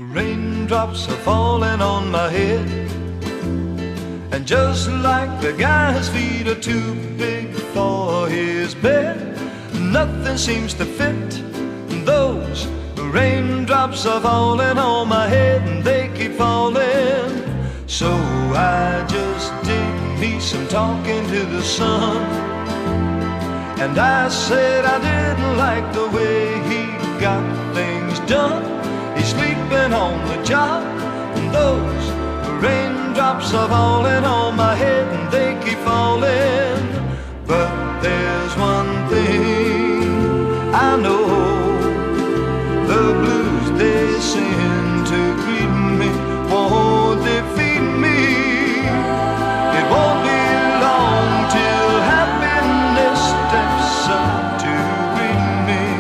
Raindrops are falling on my head, and just like the guy's feet are too big for his bed, nothing seems to fit. Those raindrops are falling on my head, and they keep falling. So I just did me some talking to the sun, and I said I didn't like the way he got things done. He's sleeping on the job, and those raindrops are falling on my head, and they keep falling. But there's one thing I know